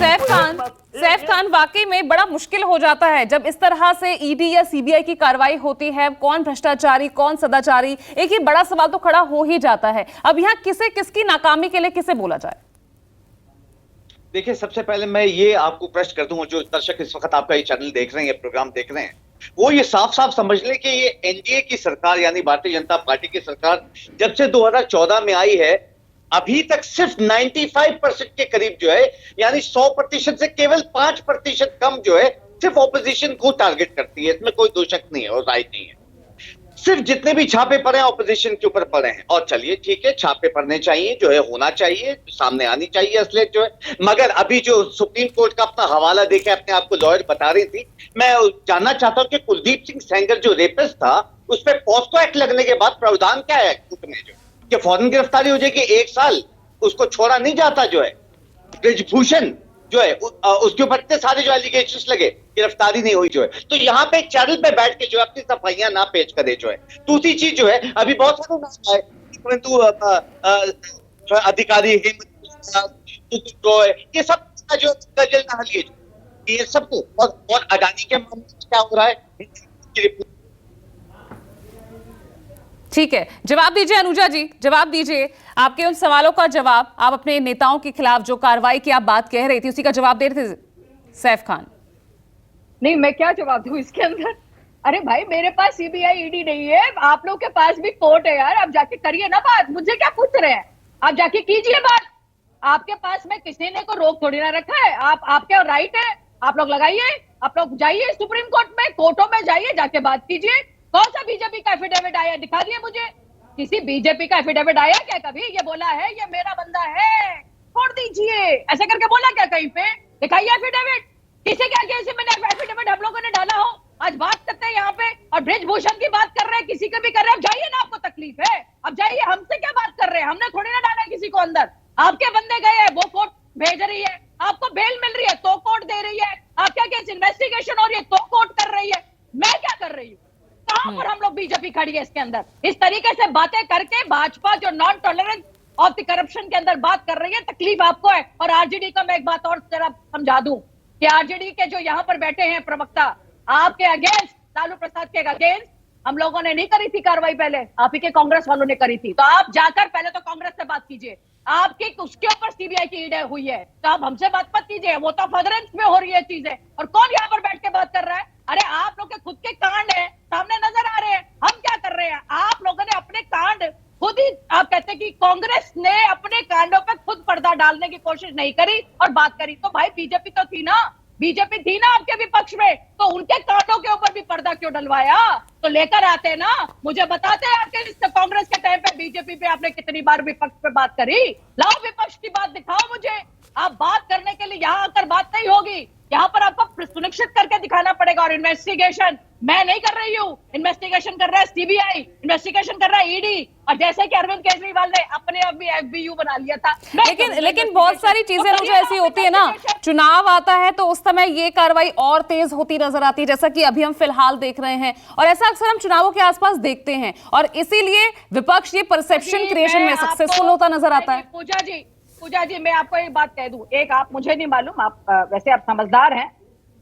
सैफ खान, वाकई में बड़ा मुश्किल हो जाता है जब इस तरह से ईडी या सीबीआई की कार्रवाई होती है। कौन भ्रष्टाचारी, कौन सदाचारी, एक ही बड़ा सवाल तो खड़ा हो ही जाता है। अब यहाँ किसे किसकी नाकामी के लिए किसे बोला जाए? देखिए, सबसे पहले मैं ये आपको प्रश्न कर दूंगा, जो दर्शक इस वक्त आपका ये चैनल देख रहे हैं, प्रोग्राम देख रहे हैं, वो ये साफ साफ समझ लें कि ये एनडीए की सरकार यानी भारतीय जनता पार्टी की सरकार जब से 2014 में आई है, अभी तक सिर्फ 95% के करीब जो है, यानी 100% से केवल 5% कम जो है, सिर्फ ऑपोजिशन को टारगेट करती है। इसमें कोई दो शक नहीं है और राय नहीं है। सिर्फ जितने भी छापे पड़े हैं ऑपोजिशन के ऊपर पड़े हैं, और चलिए ठीक है, छापे पड़ने चाहिए, जो है होना चाहिए, सामने आनी चाहिए असलियत जो है। मगर अभी जो सुप्रीम कोर्ट का अपना हवाला देके अपने आप को लॉयर बता रही थी, मैं जानना चाहता हूं कि कुलदीप सिंह सेंगर जो रेपिस्ट था, उस पर पॉस्को एक्ट लगने के बाद प्रावधान क्या है कोर्ट में, जो कि फौरन गिरफ्तारी हो जाएगी, 1 साल उसको छोड़ा नहीं जाता। जो है ब्रिजभूषण जो है, उसके ऊपर इतने सारे जो एलिगेशंस लगे, गिरफ्तारी नहीं हुई जो है। तो यहाँ पे चैनल पे बैठ के जो है अपनी सफाइयां ना पेश करे जो है। दूसरी चीज जो है, अभी बहुत सारे नाम आए, परंतु अधिकारी ये सब जो ये सबको, और अडानी के मामले में क्या हो रहा है। ठीक है, जवाब दीजिए अनुजा जी, जवाब दीजिए। आपके उन सवालों का जवाब, आप अपने नेताओं के खिलाफ जो कार्रवाई की आप बात कह रही थी, उसी का जवाब दे रहे थे सैफ खान। नहीं, मैं क्या जवाब दूं इसके अंदर? अरे भाई, मेरे पास सीबीआई ईडी नहीं है, आप लोग के पास भी कोर्ट है यार। आप जाके करिए ना बात, मुझे क्या पूछ रहे हैं? आप जाके कीजिए बात। आपके पास में किसी ने को रोक थोड़ी ना रखा है। आपके राइट है, आप लोग लगाइए, आप लोग जाइए सुप्रीम कोर्ट में, कोर्टों में जाइए, जाके बात कीजिए। कौन सा बीजेपी का एफिडेविट आया, दिखा दिए मुझे। किसी बीजेपी का एफिडेविट आया क्या कभी? ये बोला है ये मेरा बंदा है, छोड़ दीजिए, ऐसे करके बोला क्या कहीं पे? दिखाइए एफिडेविट। किसी क्या कैसे मैंने एफिडेविट हम लोगों ने डाला हो? आज बात करते हैं यहाँ पे, और ब्रिजभूषण की बात कर रहे हैं, किसी का भी कर रहे हैं। अब जाइए ना, आपको तकलीफ है, अब जाइए। हमसे क्या बात कर रहे हैं? हमने थोड़ी ना डाला है किसी को अंदर। आपके बंदे गए हैं, वो कोर्ट भेज रही है, आपको बेल मिल रही है तो कोर्ट दे रही है, आपका केस इन्वेस्टिगेशन हो रही है तो कोर्ट कर रही है। मैं क्या कर रही हूँ? कहां पर हम लोग बीजेपी खड़ी है इसके अंदर? इस तरीके से बातें करके भाजपा जो non tolerance of the corruption के अंदर बात कर रही है, तकलीफ आपको है। और आरजेडी का मैं एक बात और जरा समझा दूं कि आरजेडी के जो यहाँ पर बैठे हैं प्रवक्ता, आपके अगेंस्ट, लालू प्रसाद के अगेंस्ट हम लोगों ने नहीं करी थी कार्रवाई, पहले आप ही के कांग्रेस वालों ने करी थी। तो आप जाकर पहले तो कांग्रेस से बात कीजिए। आपकी उसके ऊपर सीबीआई की ईडी हुई है, तो आप हमसे बात मत कीजिए, वो तो फर्दरेंस में हो रही है चीजें। और कौन यहाँ पर बैठ के बात कर रहा है? अरे आप लोग के खुद के कांड है, सामने नजर आ रहे हैं। हम क्या कर रहे हैं? आप लोगों ने अपने कांड खुद ही, आप कहते हैं कि कांग्रेस ने अपने कांडों पे खुद पर्दा डालने की कोशिश नहीं करी और बात करी। तो भाई बीजेपी तो थी ना, बीजेपी थी ना आपके विपक्ष में, तो उनके कांडों के ऊपर भी पर्दा क्यों डलवाया? तो लेकर आते ना, मुझे बताते हैं आपके कांग्रेस के टाइम पे बीजेपी पे आपने कितनी बार विपक्ष पे बात करी। लाओ विपक्ष की बात दिखाओ मुझे। आप बात करने के लिए यहाँ आकर बात नहीं होगी, यहाँ पर आपको सुनिश्चित करके दिखाना पड़ेगा। और इन्वेस्टिगेशन मैं नहीं कर रही हूँ, इन्वेस्टिगेशन कर रहा है सीबीआई, इन्वेस्टिगेशन कर रहा है ईडी। और जैसे कि अरविंद केजरीवाल ने अपने आप भी एफबीयू बना लिया था। लेकिन बहुत सारी चीजें मुझे ऐसी होती है ना, चुनाव आता है तो उस समय ये कार्रवाई और तेज होती नजर आती है, जैसा कि अभी हम फिलहाल देख रहे हैं। और ऐसा अक्सर हम चुनावों के आसपास देखते हैं, और इसीलिए विपक्ष ये परसेप्शन क्रिएशन में सक्सेसफुल होता नजर आता है। पूजा जी, मैं आपको एक बात कह दूं, एक आप, मुझे नहीं मालूम, आप वैसे आप समझदार हैं,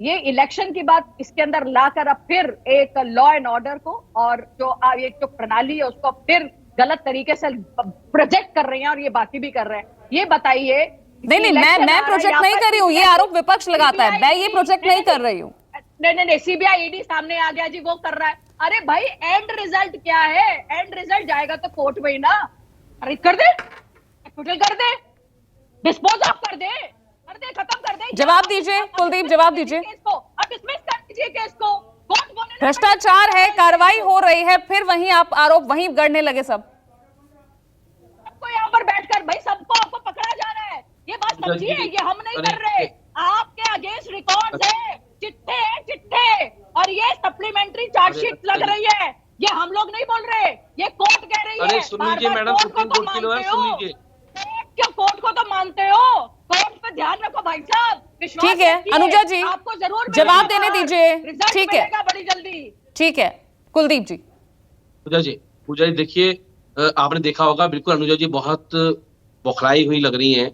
ये इलेक्शन की बात इसके अंदर लाकर अब फिर एक लॉ एंड ऑर्डर को और जो एक जो प्रणाली है उसको फिर गलत तरीके से प्रोजेक्ट कर रहे हैं, और ये बाकी भी कर रहे हैं। ये बताइए। नहीं, मैं प्रोजेक्ट नहीं कर रही हूँ, ये आरोप विपक्ष लगाता है, मैं ये प्रोजेक्ट नहीं कर रही हूँ। नहीं, सीबीआई ईडी सामने आ गया जी, वो कर रहा है। अरे भाई, एंड रिजल्ट क्या है? एंड रिजल्ट जाएगा तो कोर्ट में ही ना। अरे कर दे, कर दे, डिस्पोज ऑफ कर दे, खत्म कर दे। जवाब दीजिए कुलदीप, जवाब दीजिए। अब डिसमिस कर दीजिए केस को। भ्रष्टाचार है, कार्रवाई हो रही है, फिर वहीं आप आरोप वहीं गढ़ने लगे। सबको यहाँ पर बैठकर भाई सबको आपको पकड़ा जा रहा है, ये बात समझिए। ये हम नहीं कर रहे, आपके अगेंस्ट रिकॉर्ड है, चिट्ठे, और ये सप्लीमेंटरी चार्जशीट लग रही है। ये हम लोग नहीं बोल रहे, ये कोर्ट कह रही है। अरे सुनिए मैडम, सुप्रीम कोर्ट की लॉयर सुनिए। क्यों कोर्ट को तो मानते हो? कोर्ट पे ध्यान रखो भाई साहब। ठीक है अनुजा जी, आपको जरूर जवाब देने दीजिए। ठीक है, बड़ी जल्दी। ठीक है कुलदीप जी। पूजा जी देखिए, आपने देखा होगा, बिल्कुल अनुजा जी बहुत बौखलाई हुई लग रही हैं,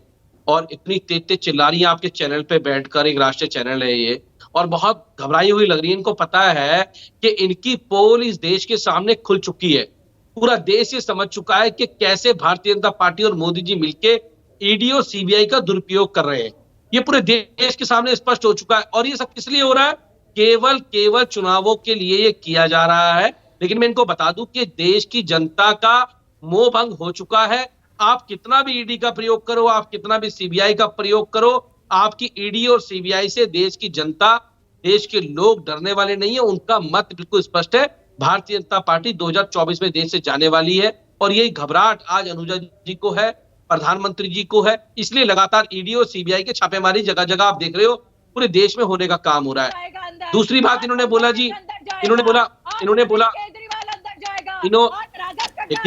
और इतनी तेज तेज चिल्ला रही है आपके चैनल पे बैठकर, एक राष्ट्रीय चैनल है ये, और बहुत घबराई हुई लग रही है। इनको पता है कि इनकी पोल इस देश के सामने खुल चुकी है। पूरा देश ये समझ चुका है कि कैसे भारतीय जनता पार्टी और मोदी जी मिलके ईडी और सीबीआई का दुरुपयोग कर रहे हैं। ये पूरे देश के सामने स्पष्ट हो चुका है। और ये सब किस लिए हो रहा है? केवल चुनावों के लिए ये किया जा रहा है। लेकिन मैं इनको बता दूं कि देश की जनता का मोह भंग हो चुका है। आप कितना भी ईडी का प्रयोग करो, आप कितना भी सीबीआई का प्रयोग करो, आपकी ईडी और सीबीआई से देश की जनता, देश के लोग डरने वाले नहीं है। उनका मत बिल्कुल स्पष्ट है। भारतीय जनता पार्टी 2024 में देश से जाने वाली है और यही घबराहट आज अनुजा जी को है, प्रधानमंत्री जी को है। इसलिए लगातार ईडी और सीबीआई के छापेमारी जगह जगह आप देख रहे हो पूरे देश में होने का काम हो रहा है। दूसरी बात इन्होंने बोला जी, इन्होंने बोला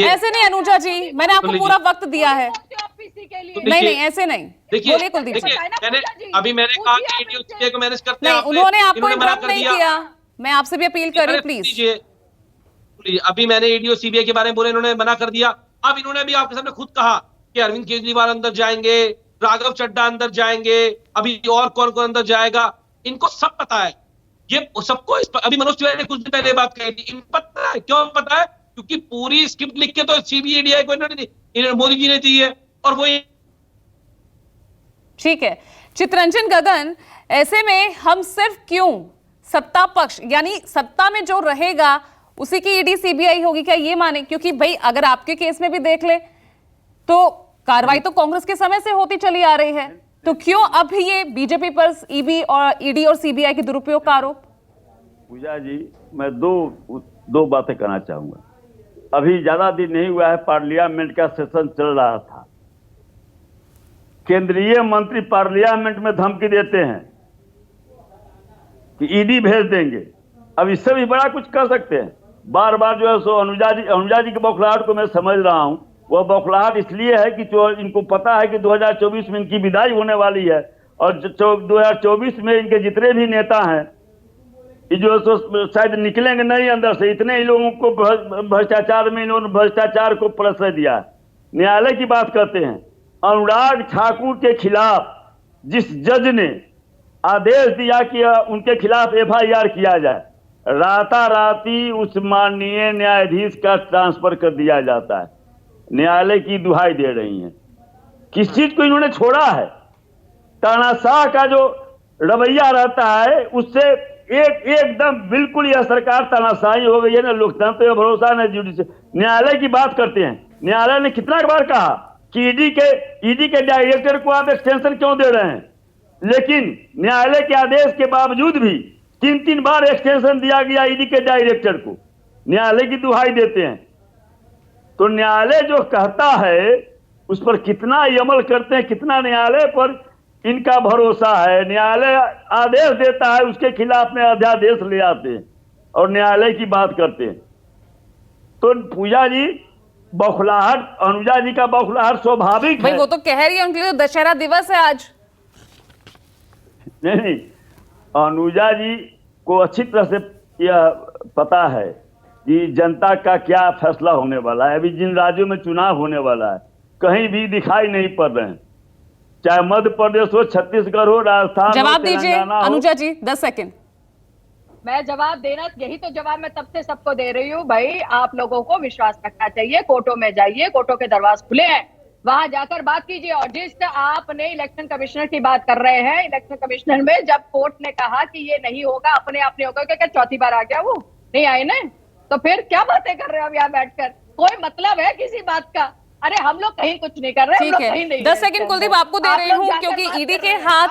ऐसे नहीं अनुजा जी, मैंने आपको पूरा वक्त दिया है। नहीं ऐसे नहीं, देखिए बोलिए कुलदीप जी। मैंने कहा कि ईडी और सीबीआई को मैनेज करते हैं। नहीं, उन्होंने आपको इंटरप्ट नहीं किया। मैं आपसे भी अपील कर रही हूँ, प्लीज। अभी मैंने ईडी और सीबीआई के बारे में बोला, इन्होंने मना कर दिया। अब इन्होंने भी आपके सामने खुद कहा कि अरविंद केजरीवाल अंदर जाएंगे, राघव चड्ढा अंदर जाएंगे, अभी और कौन कौन अंदर जाएगा। इनको सब पता है, ये सबको। अभी मनोज तिवारी ने कुछ दिन पहले बात कही थी, इनको पता है। क्यों पता है? क्योंकि पूरी स्क्रिप्ट लिख के तो सीबीआई को इन्होंने मोदी जी ने दी है। और वो ठीक है चितरंजन गगन, ऐसे में हम सिर्फ क्यों सत्ता पक्ष यानी सत्ता में जो रहेगा उसी की ईडी सीबीआई होगी, क्या ये माने? क्योंकि भाई अगर आपके केस में भी देख ले तो कार्रवाई तो कांग्रेस के समय से होती चली आ रही है, तो क्यों अब ये बीजेपी पर ईडी और सीबीआई के दुरुपयोग का आरोप? पूजा जी, मैं दो बातें कहना चाहूंगा। अभी ज्यादा दिन नहीं हुआ है, पार्लियामेंट का सेशन चल रहा था। केंद्रीय मंत्री पार्लियामेंट में धमकी देते हैं कि ईडी भेज देंगे। अब इससे भी बड़ा कुछ कर सकते हैं। बार बार जो है सो अनुजा जी के बौखलाहट को मैं समझ रहा हूं। वह बौखलाहट इसलिए है कि जो इनको पता है कि 2024 में इनकी विदाई होने वाली है और 2024 में इनके जितने भी नेता हैं जो सो शायद निकलेंगे नहीं अंदर से। इतने ही लोगों को भ्रष्टाचार में इन्होंने भ्रष्टाचार को प्रश्रय दिया है। न्यायालय की बात करते हैं, अनुराग ठाकुर के खिलाफ जिस जज ने आदेश दिया कि उनके खिलाफ एफआईआर किया जाए, राताराती उस माननीय न्यायाधीश का ट्रांसफर कर दिया जाता है। न्यायालय की दुहाई दे रही हैं। किस चीज को इन्होंने छोड़ा है? तानाशाह का जो रवैया रहता है उससे एकदम बिल्कुल यह सरकार तानाशाही हो गई है। ना लोकतंत्र पे भरोसा, न जुडिशल। न्यायालय की बात करते हैं, न्यायालय ने कितना बार कहा कि ईडी के डायरेक्टर को आप एक्सटेंशन क्यों दे रहे हैं, लेकिन न्यायालय के आदेश के बावजूद भी 3 बार एक्सटेंशन दिया गया ईडी के डायरेक्टर को। न्यायालय की दुहाई देते हैं। तो न्यायालय जो कहता है उस पर कितना अमल करते हैं, कितना न्यायालय पर इनका भरोसा है। न्यायालय आदेश देता है, उसके खिलाफ में अध्यादेश ले आते हैं और न्यायालय की बात करते हैं। तो पूजा जी, बौखलाहट, अनुजा जी का बौखलाहट स्वाभाविक है। वो तो कह रही है उनके लिए दशहरा दिवस है आज। नहीं, अनुजा जी को अच्छी तरह से यह पता है कि जनता का क्या फैसला होने वाला है। अभी जिन राज्यों में चुनाव होने वाला है कहीं भी दिखाई नहीं पड़ रहे हैं, चाहे मध्य प्रदेश हो, छत्तीसगढ़ हो, राजस्थान। जवाब दीजिए अनुजा जी, 10 सेकंड। मैं जवाब देना, यही तो जवाब मैं तब से सबको दे रही हूँ। भाई आप लोगों को विश्वास रखना चाहिए। कोर्टों में जाइए, कोर्टों के दरवाजे खुले हैं, वहां जाकर बात कीजिए। और जिस आपने इलेक्शन कमिश्नर की बात कर रहे हैं, इलेक्शन कमिश्नर में जब कोर्ट ने कहा कि ये नहीं होगा, अपने आप नहीं होगा, क्या चौथी बार आ गया? वो नहीं आए ना, तो फिर क्या बातें कर रहे हो अब यहाँ बैठकर? कोई मतलब है किसी बात का? अरे हम लोग कहीं कुछ नहीं कर रहे, हम लोग कहीं नहीं। 10 सेकंड कुलदीप आपको दे रही हूँ, क्योंकि ईडी के हाथ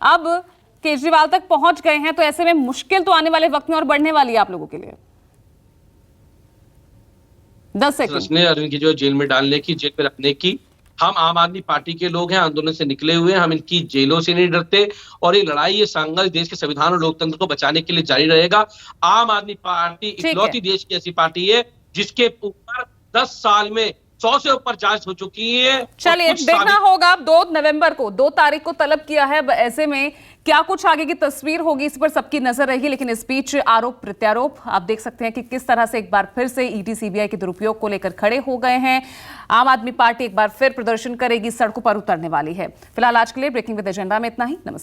अब केजरीवाल तक पहुंच गए हैं, तो ऐसे में मुश्किल तो आने वाले वक्त में और बढ़ने वाली है आप लोगों के लिए। 10 सेकंड। अरविंद की जो जेल में डालने की, जेल में रखने की, हम आम आदमी पार्टी के लोग हैं, आंदोलन से निकले हुए हैं, हम इनकी जेलों से नहीं डरते। और ये लड़ाई, ये संघर्ष देश के संविधान और लोकतंत्र को बचाने के लिए जारी रहेगा। आम आदमी पार्टी इकलौती देश की ऐसी पार्टी है जिसके ऊपर 10 साल में 100 से ऊपर जांच हो चुकी है। और चलिए कुछ देखना होगा अब 2 नवंबर को, 2 तारीख को तलब किया है। अब ऐसे में क्या कुछ आगे की तस्वीर होगी, इस पर सबकी नजर रहेगी। लेकिन इस बीच आरोप प्रत्यारोप आप देख सकते हैं कि किस तरह से एक बार फिर से ईडी सीबीआई के दुरुपयोग को लेकर खड़े हो गए हैं। आम आदमी पार्टी एक बार फिर प्रदर्शन करेगी, सड़कों पर उतरने वाली है। फिलहाल आज के लिए ब्रेकिंग विद एजेंडा में इतना ही। नमस्कार।